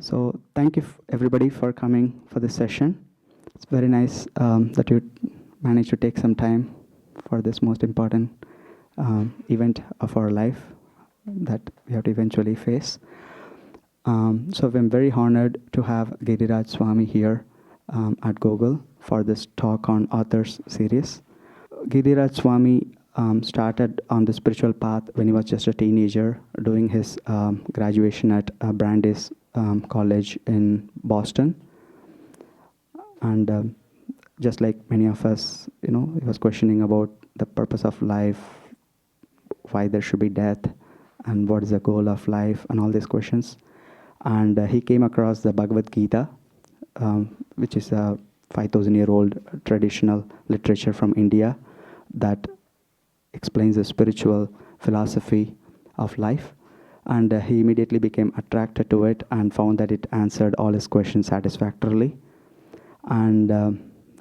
So thank you everybody for coming for this session. It's very nice that you managed to take some time for this most important event of our life that we have to eventually face. So I'm very honored to have Giriraj Swami here at Google for this talk on Authors series. Giriraj Swami started on the spiritual path when he was just a teenager, doing his graduation at Brandeis College in Boston. And just like many of us, he was questioning about the purpose of life, why there should be death, and what is the goal of life, and all these questions. And he came across the Bhagavad Gita, which is a 5,000-year-old traditional literature from India that explains the spiritual philosophy of life. And he immediately became attracted to it and found that it answered all his questions satisfactorily. And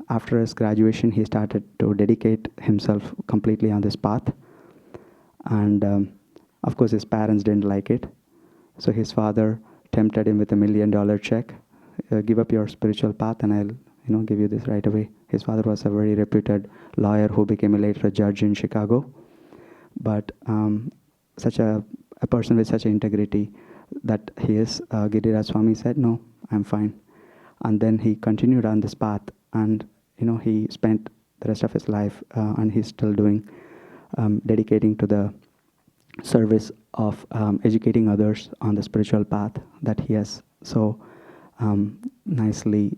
after his graduation, he started to dedicate himself completely on this path. And of course, his parents didn't like it. So his father tempted him with $1 million check. Give up your spiritual path and I'll give you this right away. His father was a very reputed lawyer who became later a judge in Chicago. But such a person with such integrity that he is, Giriraj Swami said, no, I'm fine. And then he continued on this path, and he spent the rest of his life, and he's still doing, dedicating to the service of educating others on the spiritual path that he has so nicely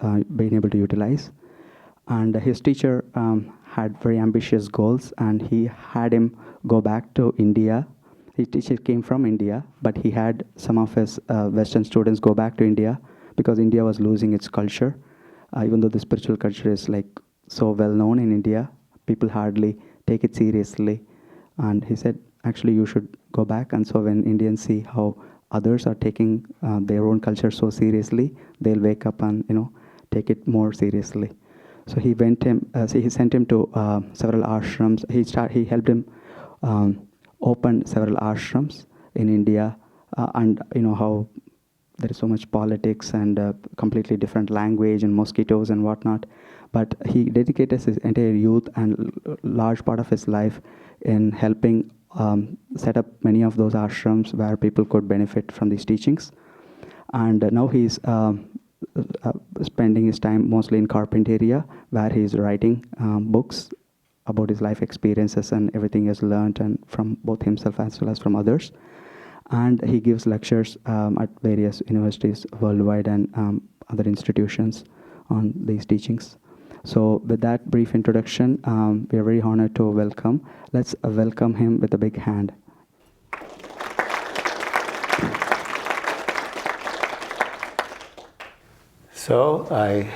been able to utilize. And his teacher had very ambitious goals, and he had him go back to India. His teacher came from India, but he had some of his Western students go back to India because India was losing its culture. Even though the spiritual culture is like so well known in India, people hardly take it seriously. And he said, actually, you should go back. And so when Indians see how others are taking their own culture so seriously, they'll wake up and take it more seriously. So he sent him to several ashrams. He helped him open several ashrams in India, and how there is so much politics and completely different language and mosquitoes and whatnot. But he dedicated his entire youth and large part of his life in helping set up many of those ashrams where people could benefit from these teachings. And now he's spending his time mostly in Carpinteria, where he's writing books about his life experiences and everything he's learned, and from both himself as well as from others. And he gives lectures at various universities worldwide and other institutions on these teachings. So with that brief introduction, we are very honored to welcome. Let's welcome him with a big hand. So I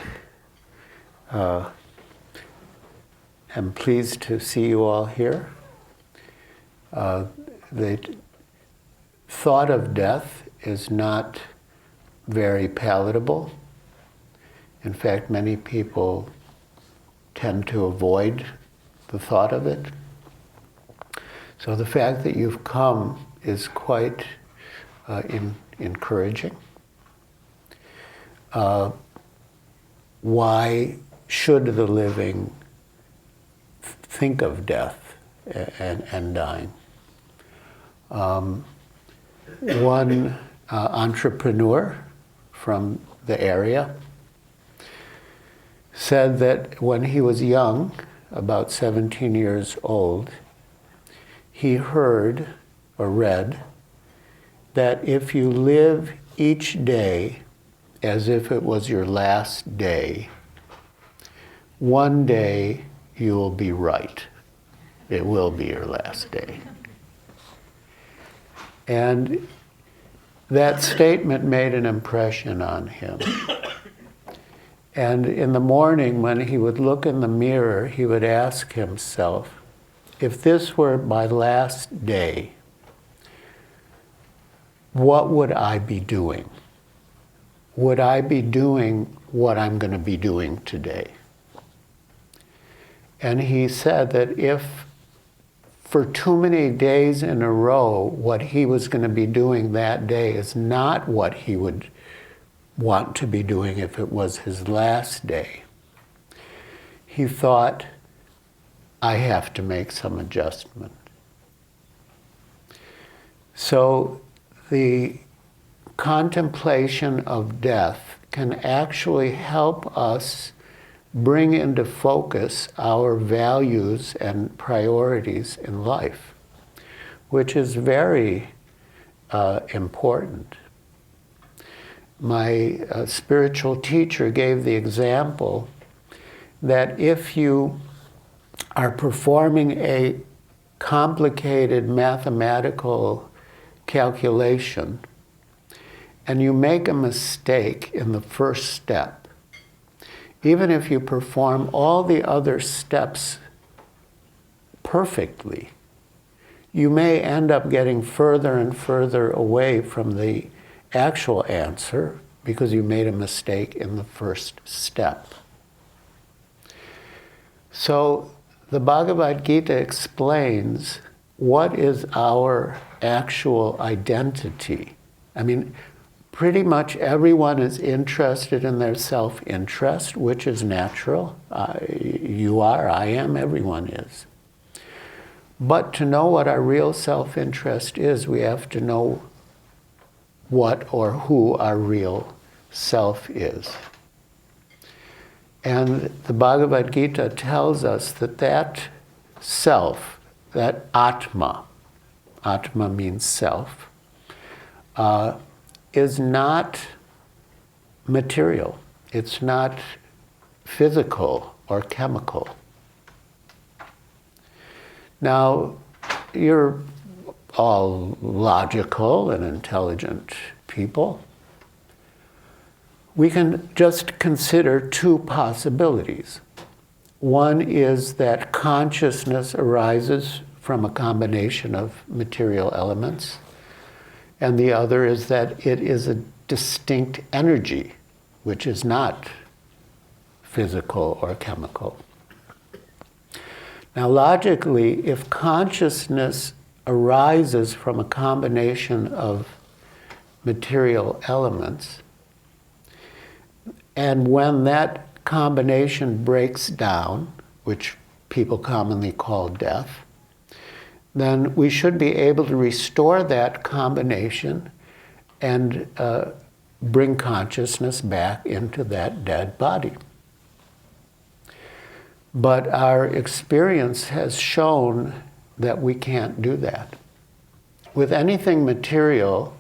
am pleased to see you all here. The thought of death is not very palatable. In fact, many people tend to avoid the thought of it. So the fact that you've come is quite encouraging. Why should the living think of death and dying? One entrepreneur from the area said that when he was young, about 17 years old, he heard or read that if you live each day as if it was your last day, one day you will be right. It will be your last day. And that statement made an impression on him. And in the morning, when he would look in the mirror, he would ask himself, if this were my last day, what would I be doing? Would I be doing what I'm going to be doing today? And he said that if for too many days in a row, what he was going to be doing that day is not what he would want to be doing if it was his last day. He thought, I have to make some adjustment. So the contemplation of death can actually help us bring into focus our values and priorities in life, which is very important. My spiritual teacher gave the example that if you are performing a complicated mathematical calculation and you make a mistake in the first step, even if you perform all the other steps perfectly, you may end up getting further and further away from the actual answer because you made a mistake in the first step. So the Bhagavad Gita explains what is our actual identity. I mean, pretty much everyone is interested in their self-interest, which is natural. You are, I am, everyone is. But to know what our real self-interest is, we have to know what or who our real self is. And the Bhagavad Gita tells us that that self, that Atma means self, is not material. It's not physical or chemical. Now, you're all logical and intelligent people. We can just consider two possibilities. One is that consciousness arises from a combination of material elements, and the other is that it is a distinct energy, which is not physical or chemical. Now, logically, if consciousness arises from a combination of material elements, and when that combination breaks down, which people commonly call death, then we should be able to restore that combination and bring consciousness back into that dead body. But our experience has shown that we can't do that. With anything material,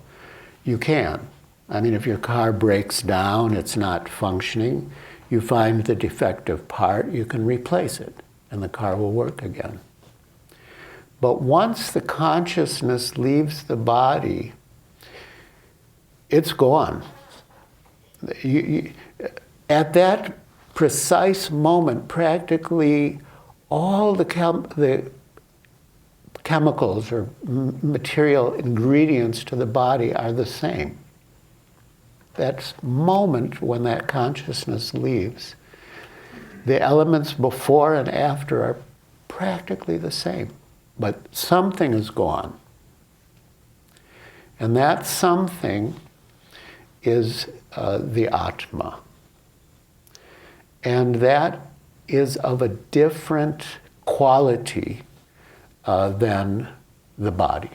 you can. I mean, if your car breaks down, it's not functioning, you find the defective part, you can replace it, and the car will work again. But once the consciousness leaves the body, it's gone. At that precise moment, practically all the chemicals or material ingredients to the body are the same. That moment when that consciousness leaves, the elements before and after are practically the same. But something is gone. And that something is the Atma. And that is of a different quality than the body.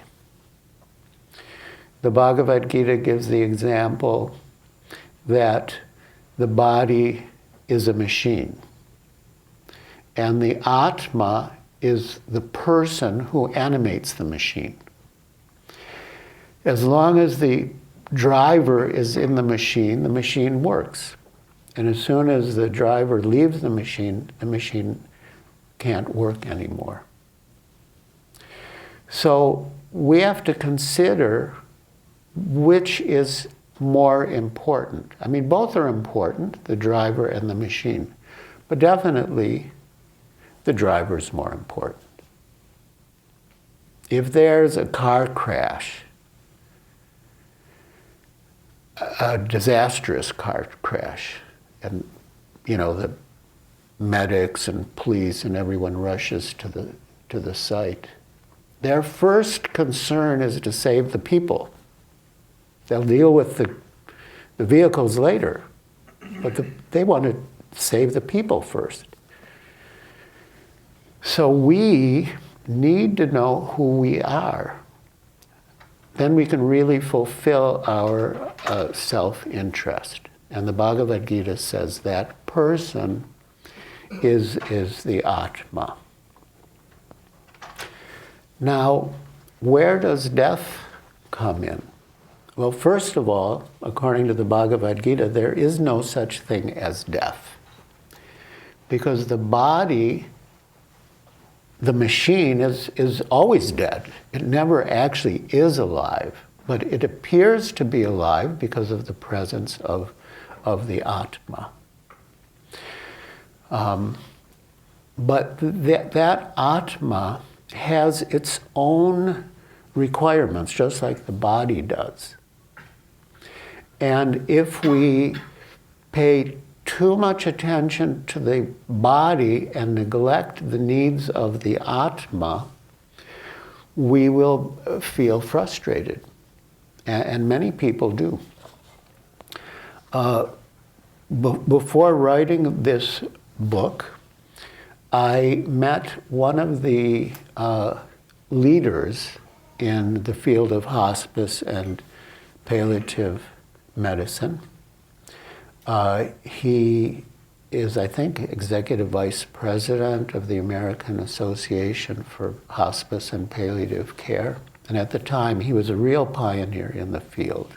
The Bhagavad Gita gives the example that the body is a machine. And the Atma is the person who animates the machine. As long as the driver is in the machine works. And as soon as the driver leaves the machine can't work anymore. So we have to consider which is more important. I mean, both are important, the driver and the machine. But definitely, the driver is more important. If there's a car crash, a disastrous car crash, and the medics and police and everyone rushes to the site, Their first concern is to save the people. They'll deal with the vehicles later, but they want to save the people first. So we need to know who we are. Then we can really fulfill our self-interest. And the Bhagavad Gita says that person is the Atma. Now, where does death come in? Well, first of all, according to the Bhagavad Gita, there is no such thing as death. Because the body, the machine, is always dead. It never actually is alive, but it appears to be alive because of the presence of the Atma. But that Atma has its own requirements, just like the body does. And if we pay too much attention to the body and neglect the needs of the Atma, we will feel frustrated. And many people do. Before writing this book, I met one of the leaders in the field of hospice and palliative medicine. He is, I think, Executive Vice President of the American Association for Hospice and Palliative Care. And at the time, he was a real pioneer in the field.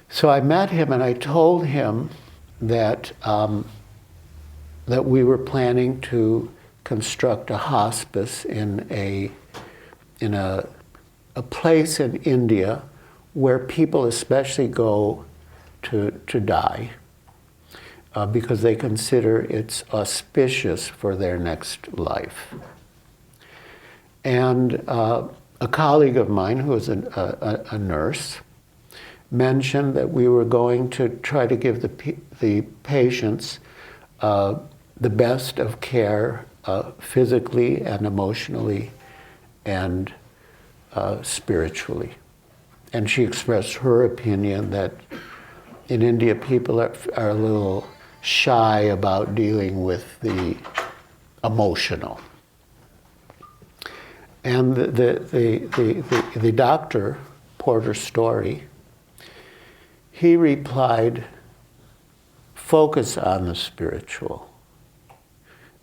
So I met him and I told him that that we were planning to construct a hospice in a place in India where people especially go to die because they consider it's auspicious for their next life. And a colleague of mine who was a nurse mentioned that we were going to try to give the patients the best of care physically and emotionally and spiritually. And she expressed her opinion that in India people are a little shy about dealing with the emotional. And the doctor, Porter Story, he replied, focus on the spiritual.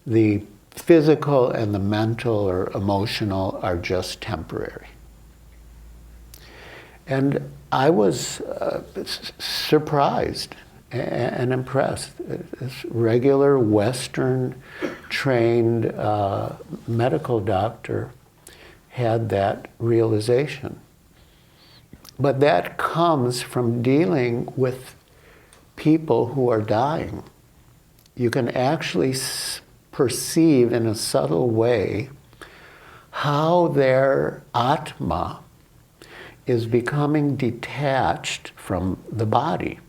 The physical and the mental or emotional are just temporary. And I was surprised and impressed. This regular Western trained medical doctor had that realization. But that comes from dealing with people who are dying. You can actually perceive in a subtle way how their Atma is becoming detached from the body.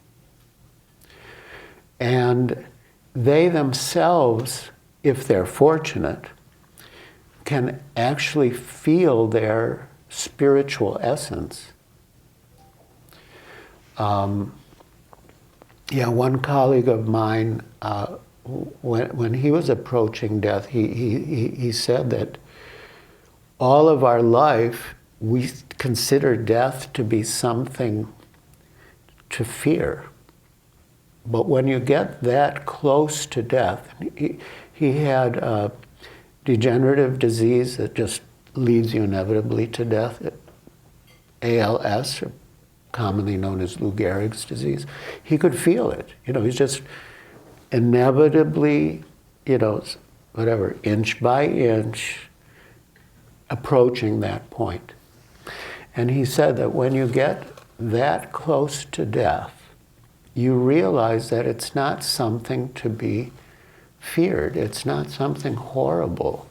And they themselves, if they're fortunate, can actually feel their spiritual essence. One colleague of mine, when he was approaching death, he said that all of our life we consider death to be something to fear. But when you get that close to death, he had a degenerative disease that just leads you inevitably to death, ALS, or commonly known as Lou Gehrig's disease. He could feel it. He's just inevitably, inch by inch, approaching that point. And he said that when you get that close to death, you realize that it's not something to be feared. It's not something horrible,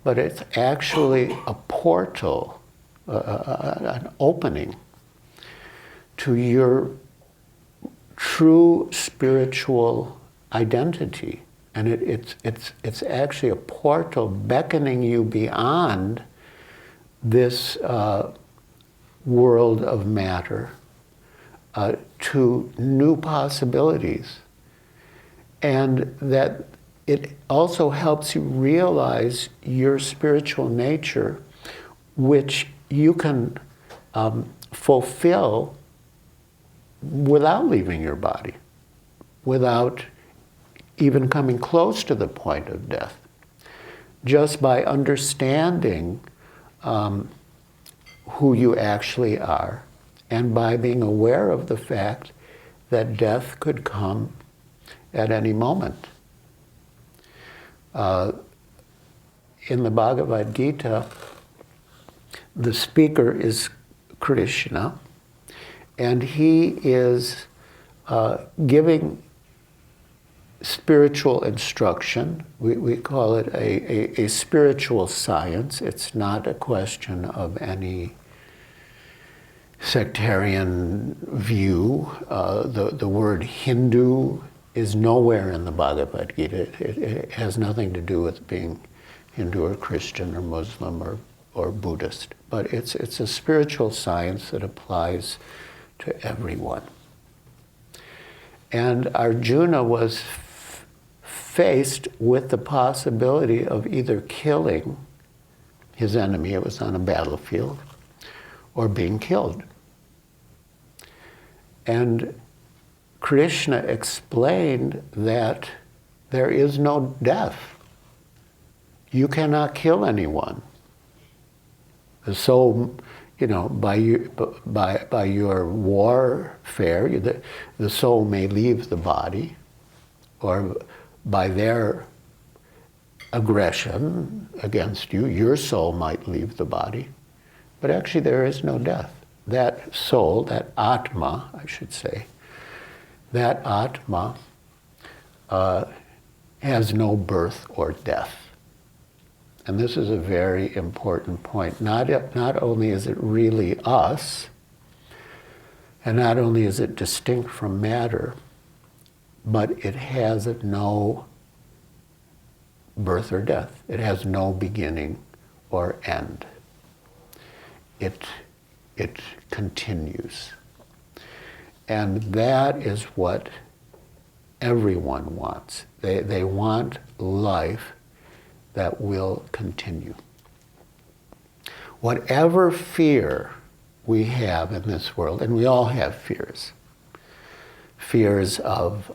but it's actually a portal, an opening to your true spiritual identity. And it's actually a portal beckoning you beyond this world of matter to new possibilities. And that it also helps you realize your spiritual nature, which you can fulfill without leaving your body, without even coming close to the point of death. Just by understanding who you actually are, and by being aware of the fact that death could come at any moment. In the Bhagavad Gita, the speaker is Krishna, and he is giving spiritual instruction. We call it a spiritual science. It's not a question of any sectarian view. The word Hindu is nowhere in the Bhagavad Gita. It has nothing to do with being Hindu or Christian or Muslim or Buddhist. But it's a spiritual science that applies to everyone. And Arjuna was faced with the possibility of either killing his enemy, it was on a battlefield, or being killed. And Krishna explained that there is no death. You cannot kill anyone. The soul, by your warfare, the soul may leave the body, or by their aggression against you, your soul might leave the body. But actually there is no death. That soul, that Atma, I should say, that Atma has no birth or death. And this is a very important point. Not only is it really us, and not only is it distinct from matter, but it has no birth or death. It has no beginning or end. It continues. And that is what everyone wants. They want life that will continue. Whatever fear we have in this world, and we all have fears. Fears of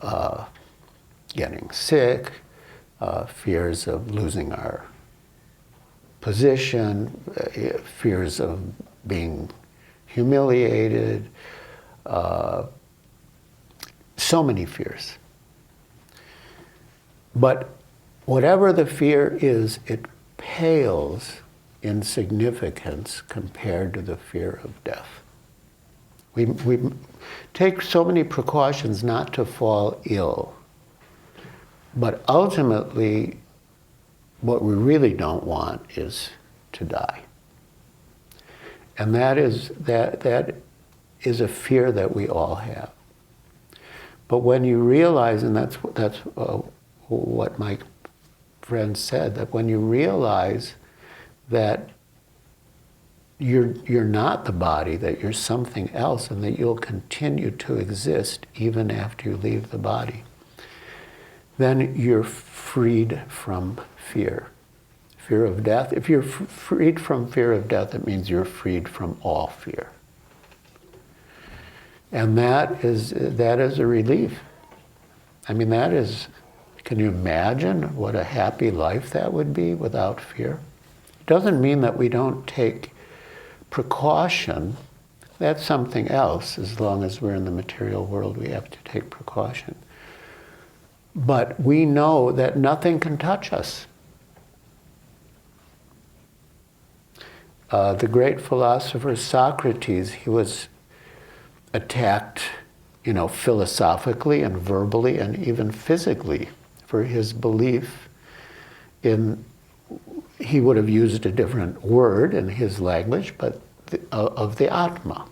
getting sick, fears of losing our position, fears of being humiliated, so many fears. But whatever the fear is, it pales in significance compared to the fear of death. We take so many precautions not to fall ill, but ultimately what we really don't want is to die. And that is a fear that we all have. But when you realize, and that's what my friend said, that when you realize that you're not the body, that you're something else, and that you'll continue to exist even after you leave the body, then you're freed from fear. Fear of death. If you're freed from fear of death, it means you're freed from all fear. And that is a relief. I mean, can you imagine what a happy life that would be without fear? It doesn't mean that we don't take precaution. That's something else. As long as we're in the material world, we have to take precaution. But we know that nothing can touch us. The great philosopher Socrates, he was attacked, philosophically and verbally and even physically for his belief in, he would have used a different word in his language, but of the Atma.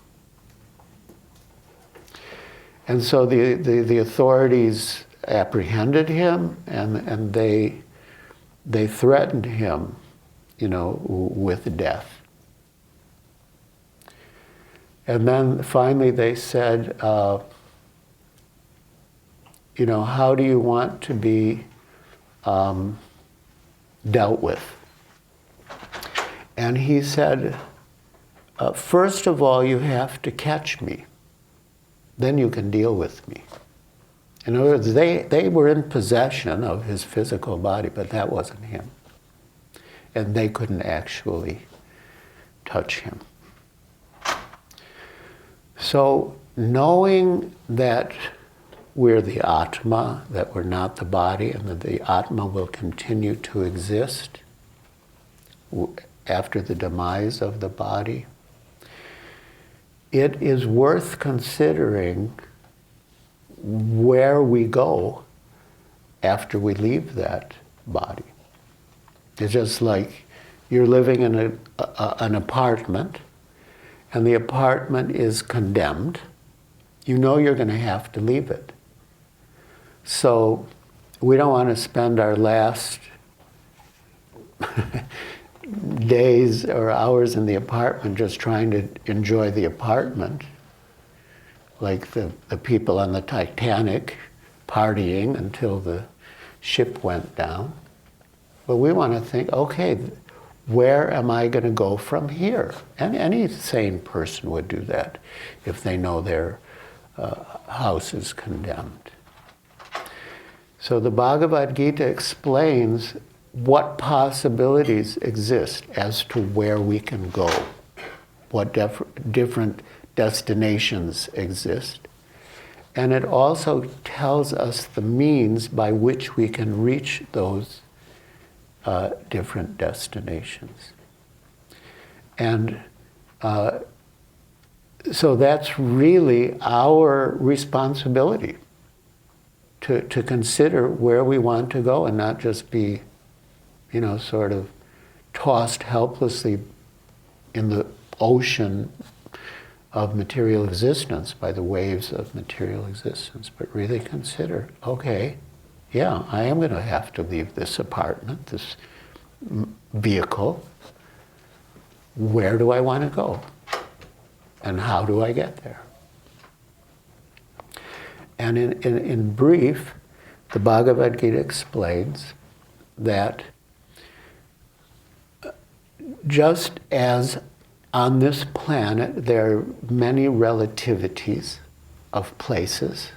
And so the authorities apprehended him, and they threatened him, with death. And then finally they said, you know, how do you want to be dealt with? And he said, first of all, you have to catch me. Then you can deal with me. In other words, they were in possession of his physical body, but that wasn't him. And they couldn't actually touch him. So knowing that we're the Atma, that we're not the body, and that the Atma will continue to exist after the demise of the body, it is worth considering where we go after we leave that body. It's just like you're living in an apartment, and the apartment is condemned. You know you're going to have to leave it. So we don't want to spend our last days or hours in the apartment just trying to enjoy the apartment, like the people on the Titanic partying until the ship went down. But we want to think, okay, where am I going to go from here? And any sane person would do that if they know their house is condemned. So the Bhagavad Gita explains what possibilities exist as to where we can go, what different destinations exist. And it also tells us the means by which we can reach those different destinations. And so that's really our responsibility to consider where we want to go and not just be, you know, sort of tossed helplessly in the ocean of material existence, by the waves of material existence, but really consider, okay, yeah, I am going to have to leave this apartment, this vehicle. Where do I want to go? And how do I get there? And in brief, the Bhagavad Gita explains that just as on this planet there are many relativities of places,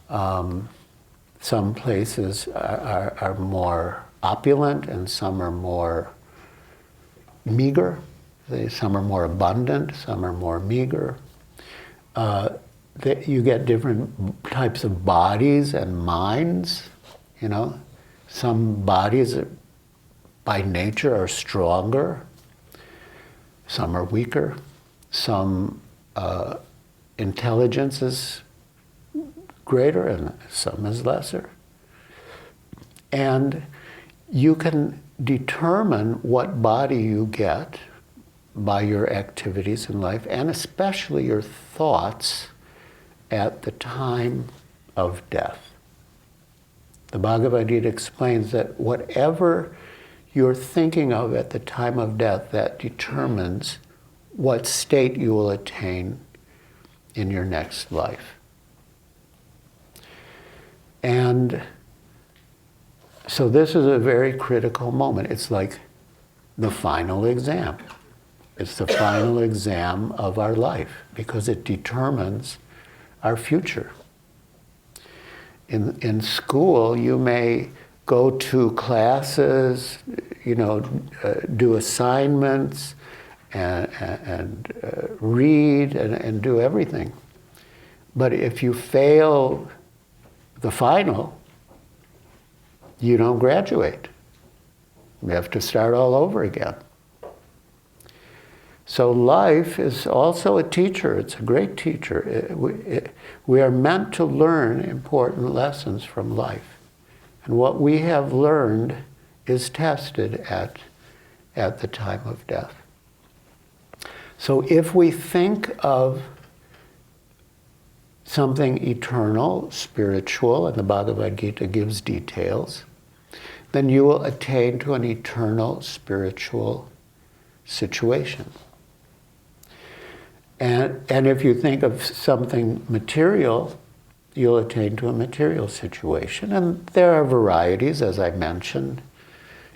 some places are more opulent and some are more meager. Some are more abundant, some are more meager. You get different types of bodies and minds, you know. Some bodies by nature are stronger, some are weaker, some intelligence is greater and some is lesser. And you can determine what body you get by your activities in life, and especially your thoughts at the time of death. The Bhagavad Gita explains that whatever you're thinking of at the time of death, that determines what state you will attain in your next life. And so this is a very critical moment. It's like the final exam. It's the final exam of our life because it determines our future. In school, you may go to classes, you know, do assignments, and read and do everything. But if you fail the final, you don't graduate. You have to start all over again. So life is also a teacher. It's a great teacher. We are meant to learn important lessons from life. And what we have learned is tested at the time of death. So if we think of something eternal, spiritual, and the Bhagavad Gita gives details, then you will attain to an eternal spiritual situation. And if you think of something material, you'll attain to a material situation. And there are varieties, as I mentioned.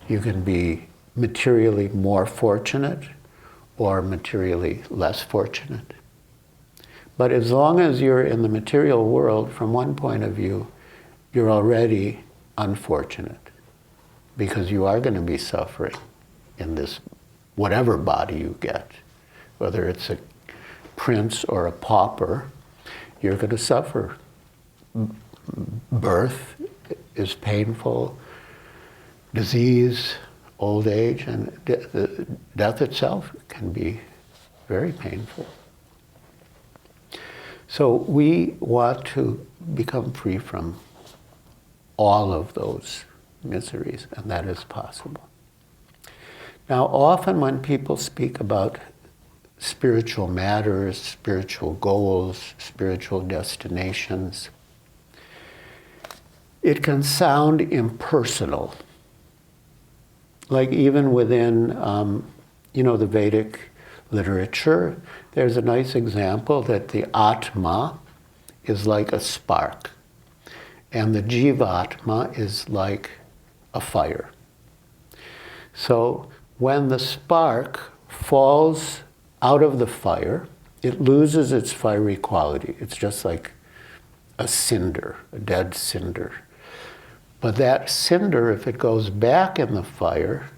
You can be materially more fortunate or materially less fortunate. But as long as you're in the material world, from one point of view, you're already unfortunate, because you are going to be suffering in this, whatever body you get. Whether it's a prince or a pauper, you're going to suffer. Birth is painful, disease, old age, and death itself can be very painful. So we want to become free from all of those miseries, and that is possible. Now, often when people speak about spiritual matters, spiritual goals, spiritual destinations, it can sound impersonal. Like even within, the Vedic literature, there's a nice example that the Atma is like a spark, and the Jivatma is like a fire. So when the spark falls out of the fire, it loses its fiery quality. It's just like a cinder, a dead cinder. But that cinder, if it goes back in the fire,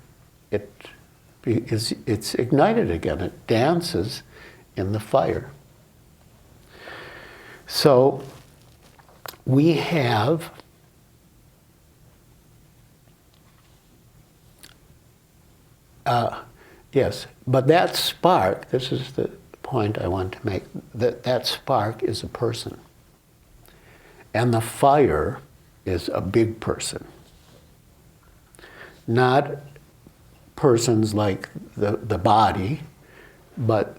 it's ignited again. It dances in the fire. So we have yes, but that spark, this is the point I want to make, that spark is a person. And the fire is a big person. Not persons like the body, but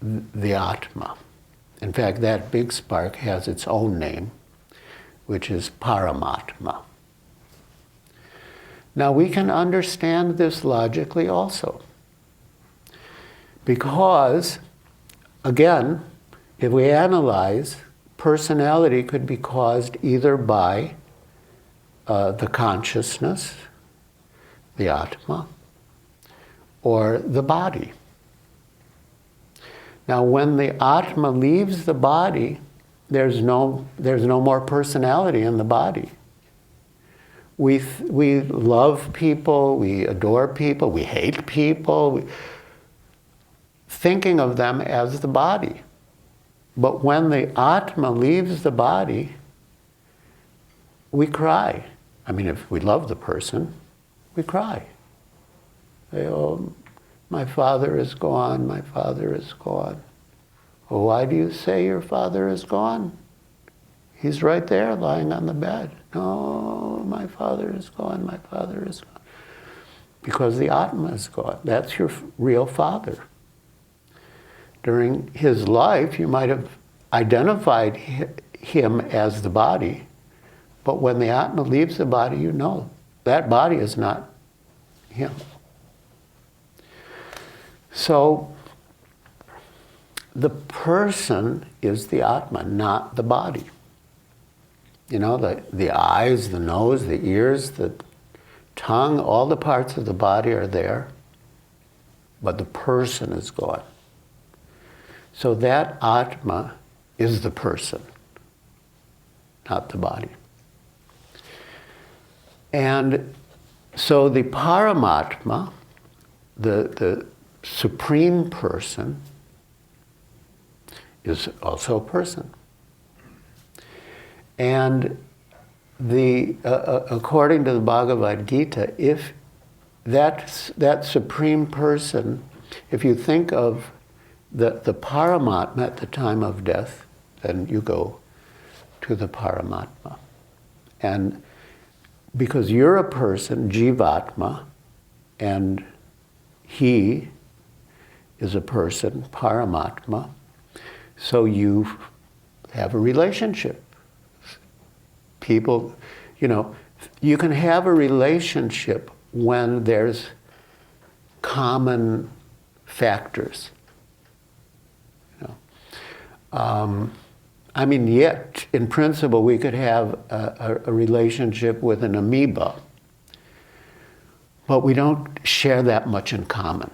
the Atma. In fact, that big spark has its own name, which is Paramatma. Now we can understand this logically also. Because, again, if we analyze, personality could be caused either by the consciousness, the Atma, or the body. Now when the Atma leaves the body, there's no more personality in the body. We love people, we adore people, we hate people, thinking of them as the body. But when the Atma leaves the body, we cry. I mean, if we love the person, we cry. Say, oh, my father is gone, my father is gone. Well, why do you say your father is gone? He's right there lying on the bed. No, my father is gone, my father is gone. Because the Atma is gone. That's your real father. During his life, you might have identified him as the body, but when the Atma leaves the body, you know that body is not him. So the person is the Atma, not the body. You know, the eyes, the nose, the ears, the tongue, all the parts of the body are there, but the person is gone. So that Atma is the person, not the body. And so the Paramatma, the supreme person, is also a person. And according to the Bhagavad Gita, if that supreme person, if you think of the Paramatma at the time of death, then you go to the Paramatma. And because you're a person, Jivatma, and he is a person, Paramatma, so you have a relationship. People, you can have a relationship when there's common factors. I mean, yet, in principle, we could have a relationship with an amoeba, but we don't share that much in common.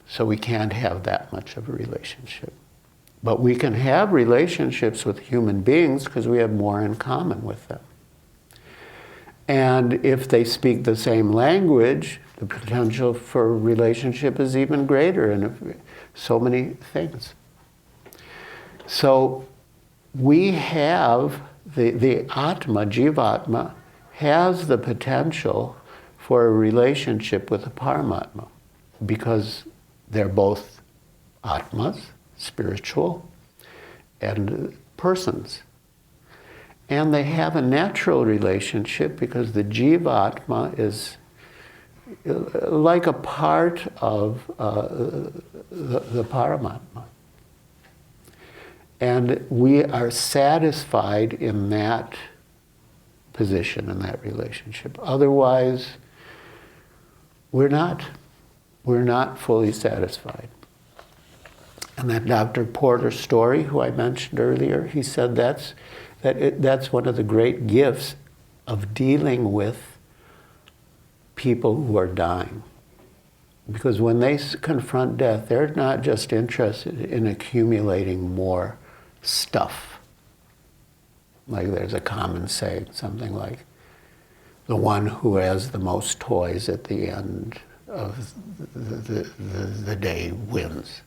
So we can't have that much of a relationship. But we can have relationships with human beings because we have more in common with them. And if they speak the same language, the potential for relationship is even greater in so many things. So we have, the Atma, Jivatma, has the potential for a relationship with the Paramatma because they're both Atmas, spiritual, and persons. And they have a natural relationship because the Jivatma is like a part of the Paramatma. And we are satisfied in that position, in that relationship. Otherwise, we're not fully satisfied. And that Dr. Porter story, who I mentioned earlier, he said that's one of the great gifts of dealing with people who are dying. Because when they confront death, they're not just interested in accumulating more stuff. Like there's a common saying, something like, the one who has the most toys at the end of the day wins.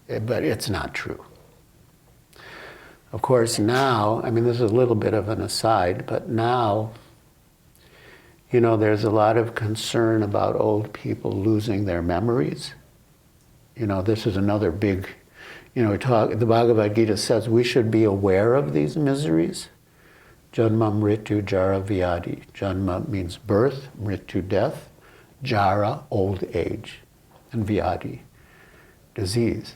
But it's not true. Of course now, I mean this is a little bit of an aside, but now, you know, there's a lot of concern about old people losing their memories. You know, this is another big, you know, the Bhagavad Gita says we should be aware of these miseries. Janma, Mritu, Jara, Vyadi. Janma means birth, Mritu, death, Jara, old age, and Vyadi, disease.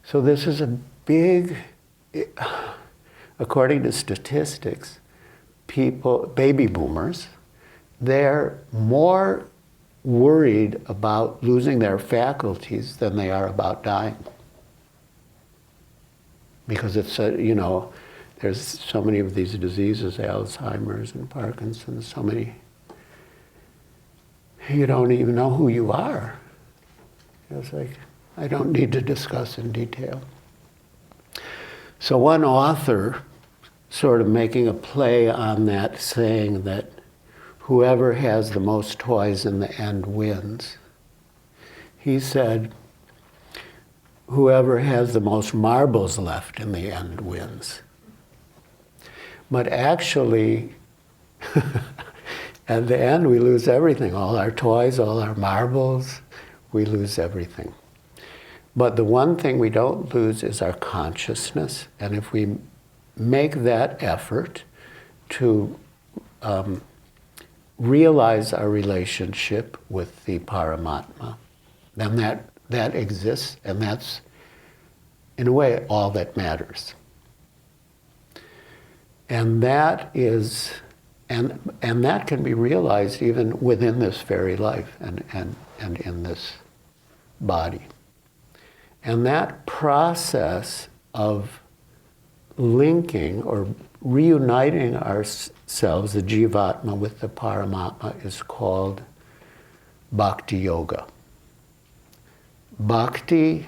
So this is a big, according to statistics, people, baby boomers, they're more worried about losing their faculties than they are about dying. Because it's, you know, there's so many of these diseases, Alzheimer's and Parkinson's, so many. You don't even know who you are. It's like, I don't need to discuss in detail. So one author, sort of making a play on that, saying that whoever has the most toys in the end wins. He said, whoever has the most marbles left in the end wins. But actually, at the end we lose everything, all our toys, all our marbles, we lose everything. But the one thing we don't lose is our consciousness, and if we make that effort to realize our relationship with the Paramatma, then that exists, and that's, in a way, all that matters. And that is, and that can be realized even within this very life and in this body. And that process of linking or reuniting ourselves, the Jivatma, with the Paramatma is called Bhakti Yoga. Bhakti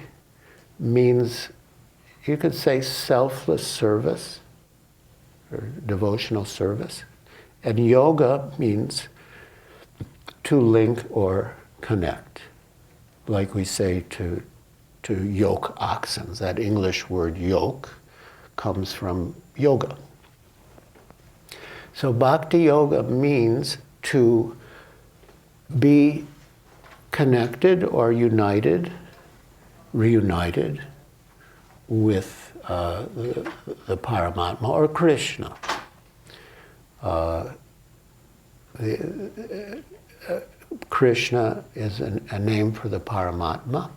means, you could say, selfless service or devotional service. And yoga means to link or connect. Like we say to yoke oxen. That English word yoke comes from yoga. So Bhakti Yoga means to be connected or united, reunited with the Paramatma or Krishna. Krishna is a name for the Paramatma.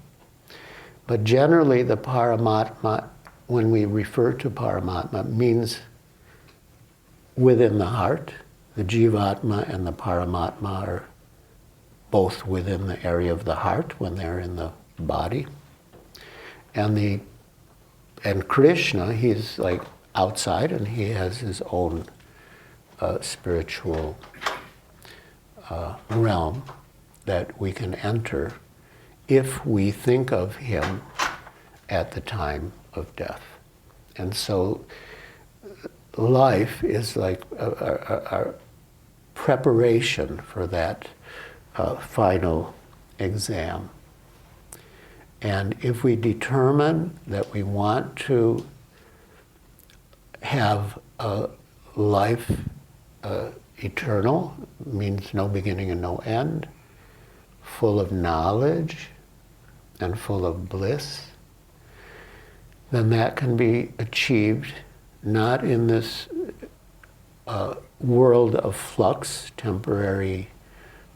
But generally the Paramatma, when we refer to Paramatma, means within the heart. The Jivatma and the Paramatma are both within the area of the heart when they're in the body. And the And Krishna, he's like outside and he has his own spiritual realm that we can enter if we think of him at the time of death. And so life is like a preparation for that final exam. And if we determine that we want to have a life eternal, means no beginning and no end, full of knowledge and full of bliss, then that can be achieved not in this world of flux, temporary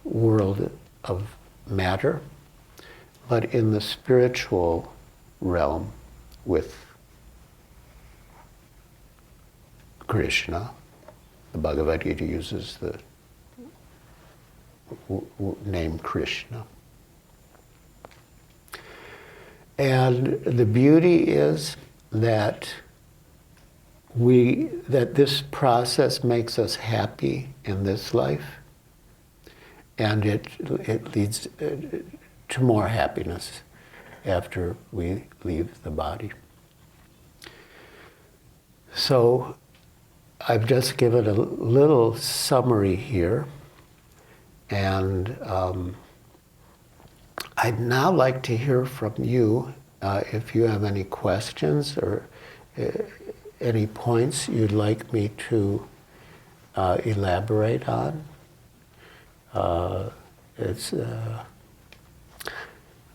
world of matter, but in the spiritual realm with Krishna. The Bhagavad Gita uses the name Krishna. And the beauty is that this process makes us happy in this life, and it leads to more happiness after we leave the body. So I've just given a little summary here, and I'd now like to hear from you if you have any questions or any points you'd like me to elaborate on.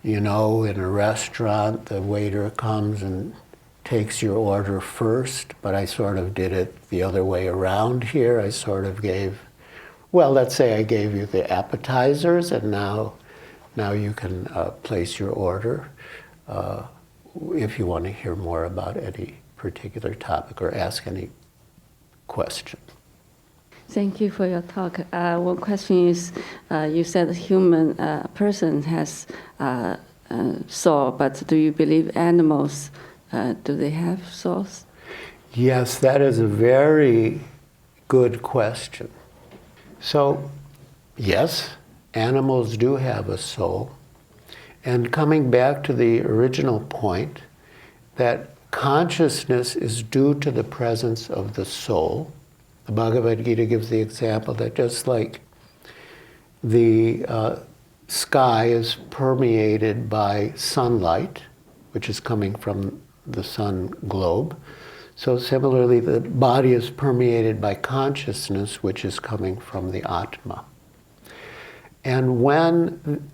You know, in a restaurant, the waiter comes and takes your order first, but I sort of did it the other way around here. I sort of gave, well, let's say I gave you the appetizers, and now you can place your order if you want to hear more about any particular topic or ask any question. Thank you for your talk. One question is, you said a human person has soul, but do you believe animals, do they have souls? Yes, that is a very good question. So, yes, animals do have a soul. And coming back to the original point, that consciousness is due to the presence of the soul. The Bhagavad Gita gives the example that just like the sky is permeated by sunlight, which is coming from the sun globe, so similarly the body is permeated by consciousness, which is coming from the Atma. And when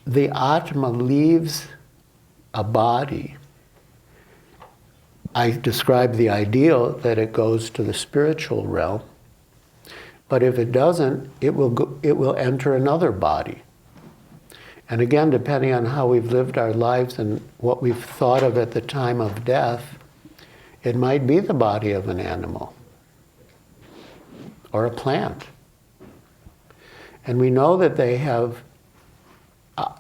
the Atma leaves a body, I describe the ideal that it goes to the spiritual realm, but if it doesn't, it will enter another body. And again, depending on how we've lived our lives and what we've thought of at the time of death, it might be the body of an animal or a plant. And we know that they have,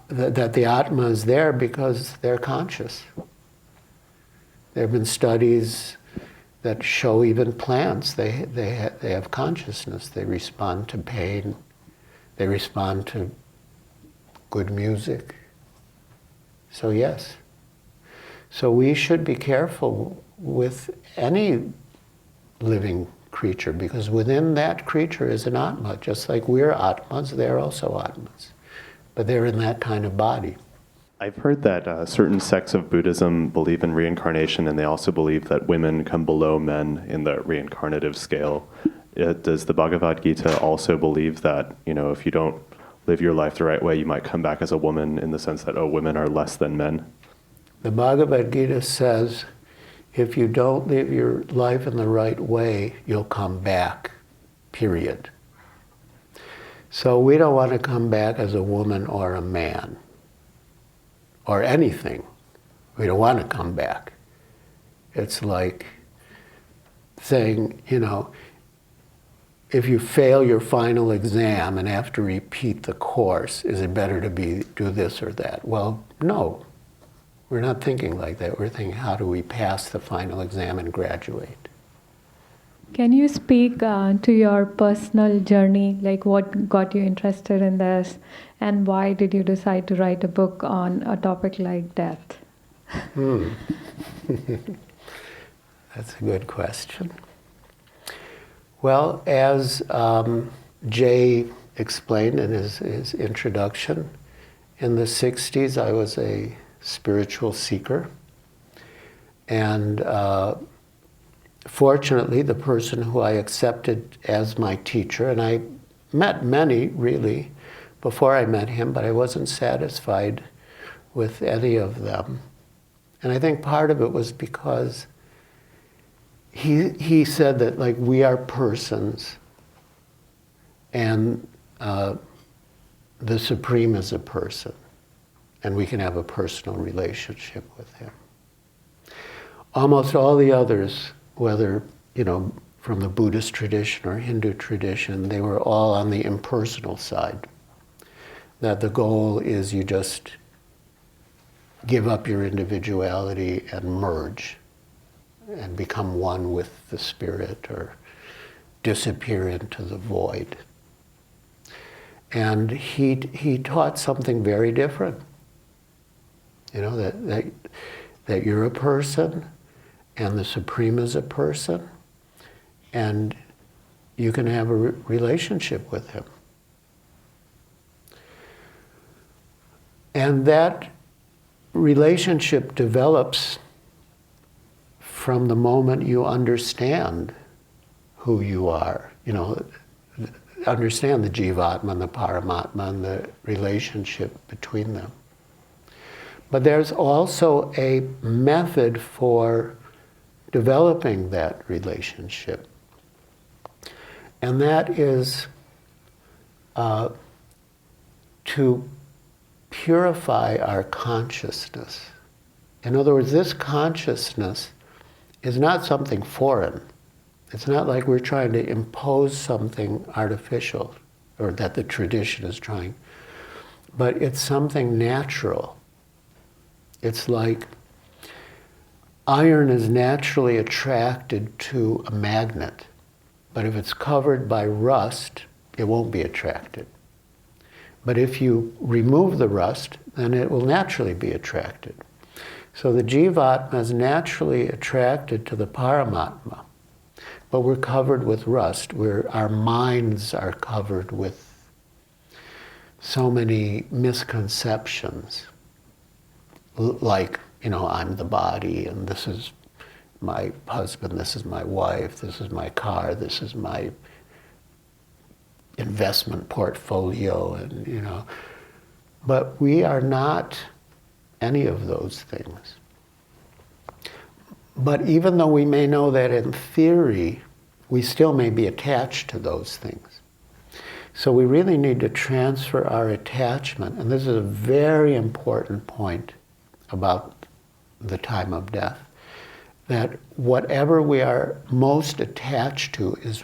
that the Atma is there because they're conscious. There have been studies that show even plants, they have consciousness. They respond to pain. They respond to good music. So yes. So we should be careful with any living creature, because within that creature is an Atma. Just like we're Atmas, they're also Atmas. But they're in that kind of body. I've heard that certain sects of Buddhism believe in reincarnation, and they also believe that women come below men in the reincarnative scale. Does the Bhagavad Gita also believe that, you know, if you don't live your life the right way, you might come back as a woman, in the sense that, oh, women are less than men? The Bhagavad Gita says, if you don't live your life in the right way, you'll come back, period. So we don't want to come back as a woman or a man, or anything. We don't want to come back. It's like saying, you know, if you fail your final exam and have to repeat the course, is it better to do this or that? Well, no. We're not thinking like that. We're thinking, how do we pass the final exam and graduate? Can you speak to your personal journey, like what got you interested in this, and why did you decide to write a book on a topic like death? That's a good question. Well, as Jay explained in his introduction, in the 60s I was a spiritual seeker. And fortunately, the person who I accepted as my teacher, and I met many really before I met him, but I wasn't satisfied with any of them. And I think part of it was because he said that, like, we are persons, and the Supreme is a person, and we can have a personal relationship with him. Almost all the others, whether, from the Buddhist tradition or Hindu tradition, they were all on the impersonal side. That the goal is you just give up your individuality and merge and become one with the spirit, or disappear into the void. And he taught something very different. That you're a person, and the Supreme is a person, and you can have a relationship with him. And that relationship develops from the moment you understand who you are. Understand the Jivatma and the Paramatma and the relationship between them. But there's also a method for developing that relationship. And that is to purify our consciousness. In other words, this consciousness is not something foreign. It's not like we're trying to impose something artificial, or that the tradition is trying, but it's something natural. It's like iron is naturally attracted to a magnet, but if it's covered by rust, it won't be attracted. But if you remove the rust, then it will naturally be attracted. So the Jivatma is naturally attracted to the Paramatma, but we're covered with rust. Our minds are covered with so many misconceptions, like, I'm the body, and this is my husband, this is my wife, this is my car, this is my investment portfolio, and but we are not any of those things. But even though we may know that in theory, we still may be attached to those things. So we really need to transfer our attachment, and this is a very important point about the time of death, that whatever we are most attached to is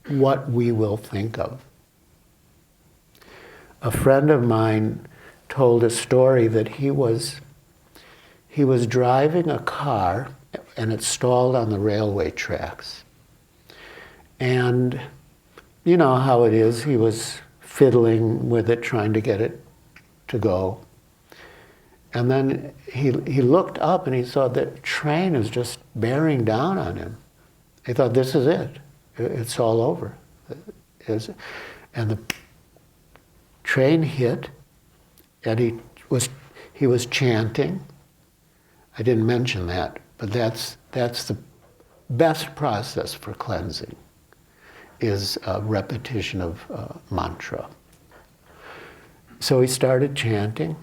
what we will think of. A friend of mine told a story that he was driving a car and it stalled on the railway tracks. And you know how it is, he was fiddling with it, trying to get it to go. And then he looked up and he saw the train is just bearing down on him. He thought, this is it. It's all over. And the train hit, and he was chanting. I didn't mention that, but that's the best process for cleansing, is a repetition of mantra. So he started chanting,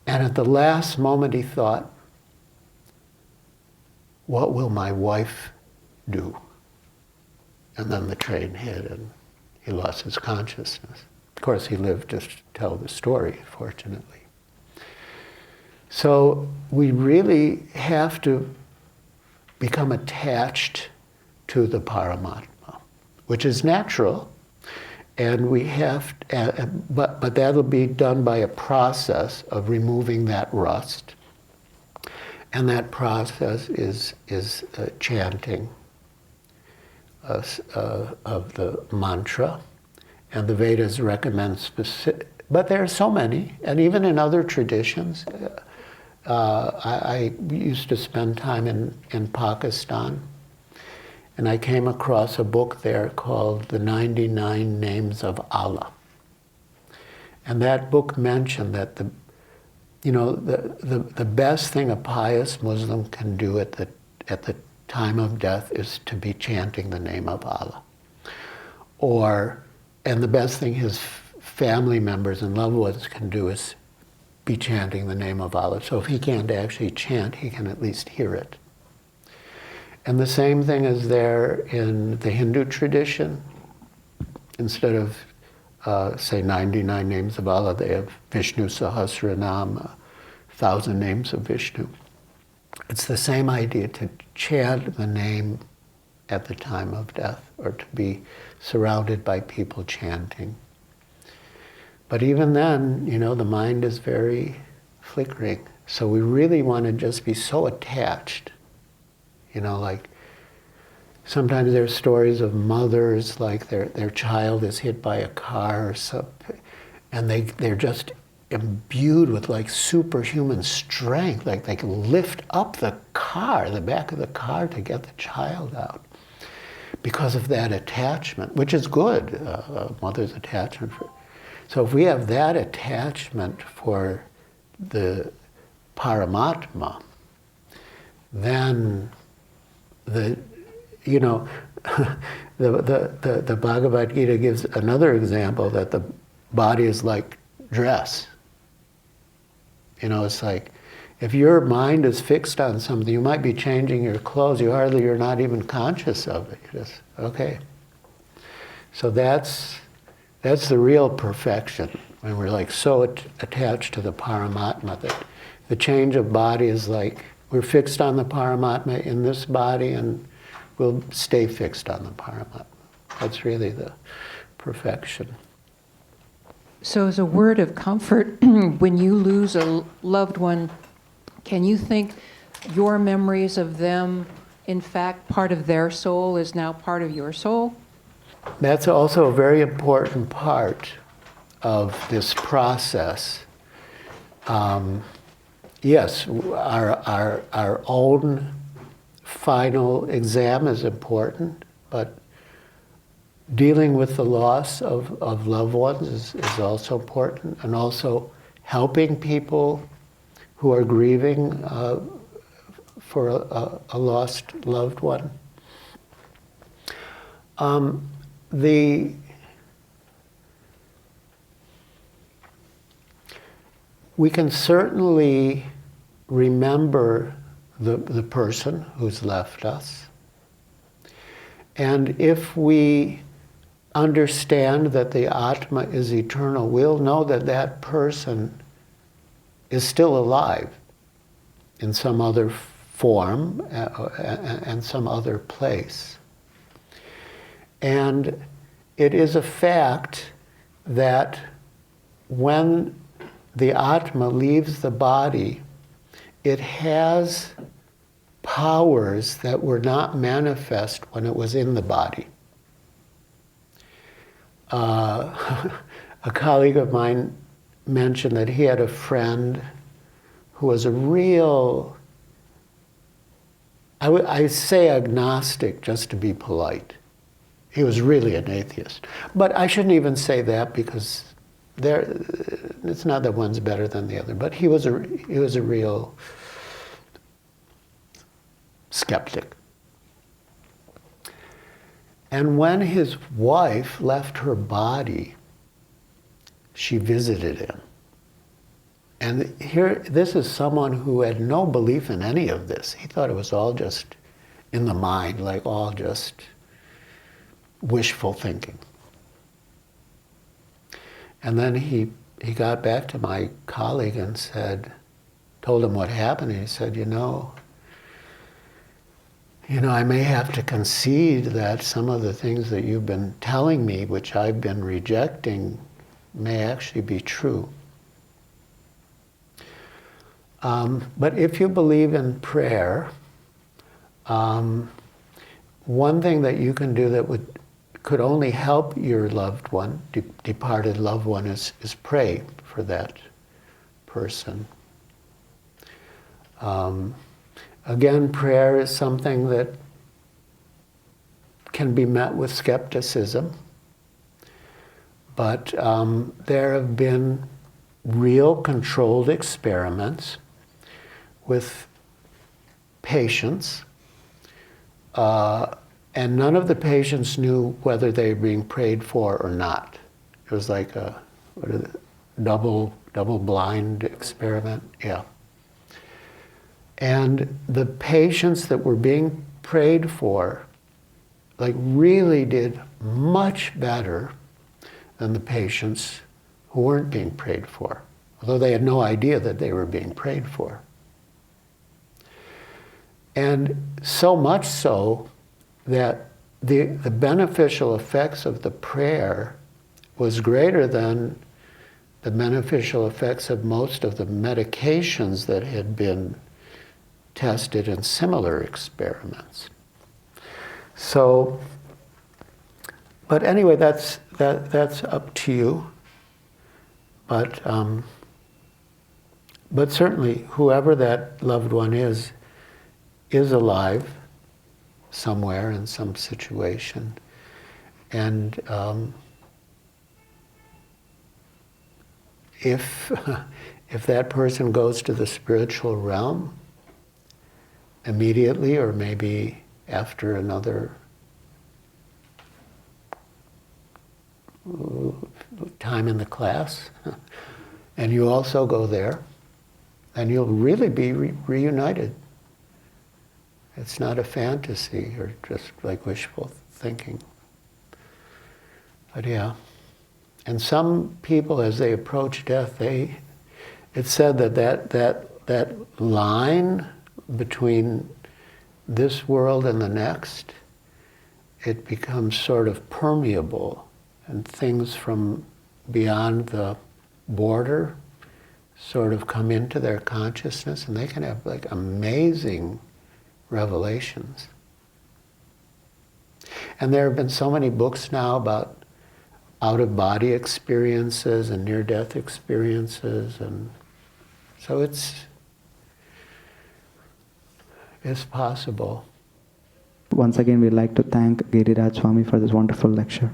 and at the last moment he thought, what will my wife do? And then the train hit and he lost his consciousness. Of course, he lived to tell the story, fortunately. So we really have to become attached to the Paramatma, which is natural. And we have, but that'll be done by a process of removing that rust. And that process is chanting of the mantra. And the Vedas recommend specific, but there are so many, and even in other traditions. I used to spend time in Pakistan, and I came across a book there called The 99 Names of Allah. And that book mentioned that the best thing a pious Muslim can do at the time of death is to be chanting the name of Allah. And the best thing his family members and loved ones can do is be chanting the name of Allah. So if he can't actually chant, he can at least hear it. And the same thing is there in the Hindu tradition. Instead of, say, 99 names of Allah, they have Vishnu Sahasranam, 1,000 names of Vishnu. It's the same idea to chant the name at the time of death, or to be surrounded by people chanting. But even then, the mind is very flickering. So we really want to just be so attached. Like sometimes there's stories of mothers, like their child is hit by a car or something, and they're just imbued with like superhuman strength. Like they can lift up the back of the car to get the child out because of that attachment, which is good, mother's attachment. So if we have that attachment for the Paramatma, then the Bhagavad Gita gives another example that the body is like dress. It's like if your mind is fixed on something, you might be changing your clothes. You're not even conscious of it. You're just okay. So that's the real perfection, when we're like so attached to the Paramatma that the change of body is like we're fixed on the Paramatma in this body, and we'll stay fixed on the Paramatma. That's really the perfection. So as a word of comfort, when you lose a loved one, can you think your memories of them, in fact, part of their soul is now part of your soul? That's also a very important part of this process. Yes, our own final exam is important, but dealing with the loss of loved ones is also important, and also helping people who are grieving for a lost loved one. We can certainly remember the person who's left us. And if we understand that the Atma is eternal, we'll know that that person is still alive in some other form and some other place. And it is a fact that when the Atma leaves the body, it has powers that were not manifest when it was in the body. A colleague of mine mentioned that he had a friend who was a real, I say agnostic just to be polite. He was really an atheist. But I shouldn't even say that, because it's not that one's better than the other, but he was a real skeptic. And when his wife left her body, she visited him. And here, this is someone who had no belief in any of this. He thought it was all just in the mind, like all just wishful thinking. And then he got back to my colleague and told him what happened, and he said, I may have to concede that some of the things that you've been telling me, which I've been rejecting, may actually be true. But if you believe in prayer, one thing that you can do that could only help your loved one, departed loved one, is pray for that person. Again, prayer is something that can be met with skepticism, but there have been real controlled experiments with patients, and none of the patients knew whether they were being prayed for or not. It was like a double-blind experiment, yeah. And the patients that were being prayed for, really did much better than the patients who weren't being prayed for, although they had no idea that they were being prayed for. And so much so that the beneficial effects of the prayer was greater than the beneficial effects of most of the medications that had been tested in similar experiments. So, but anyway, that's up to you. But certainly, whoever that loved one is alive somewhere in some situation, and if that person goes to the spiritual realm immediately, or maybe after another time in the class, and you also go there, and you'll really be reunited. It's not a fantasy or just like wishful thinking. But yeah. And some people, as they approach death, it's said that line between this world and the next, it becomes sort of permeable, and things from beyond the border sort of come into their consciousness, and they can have amazing revelations. And there have been so many books now about out-of-body experiences and near-death experiences, and so it's possible. Once again, we'd like to thank Giriraj Swami for this wonderful lecture.